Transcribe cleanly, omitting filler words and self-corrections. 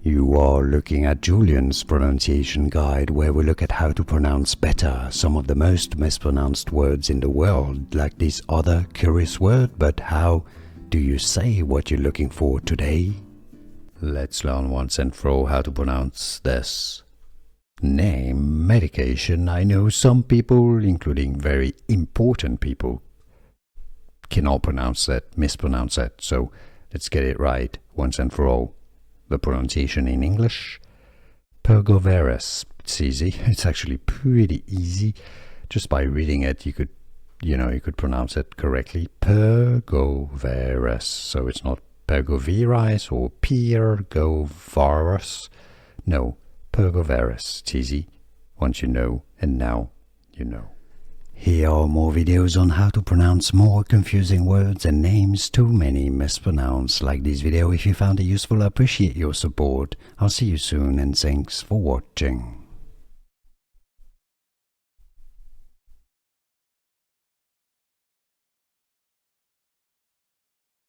You are looking at Julian's pronunciation guide, where we look at how to pronounce better some of the most mispronounced words in the world, like this other curious word. But how do you say what you're looking for today? Let's learn once and for all how to pronounce this. Name, medication. I know some people, including very important people, cannot pronounce that, mispronounce that, so let's get it right once and for all. The pronunciation in English, Pergoveris. It's easy. It's actually pretty easy. Just by reading it, you could pronounce it correctly. Pergoveris. So it's not Pergoveris or Pergoveris. No, Pergoveris. It's easy. Once you know, and now you know. Here are more videos on how to pronounce more confusing words and names too many mispronounced. Like this video if you found it useful. I appreciate your support. I'll see you soon and thanks for watching.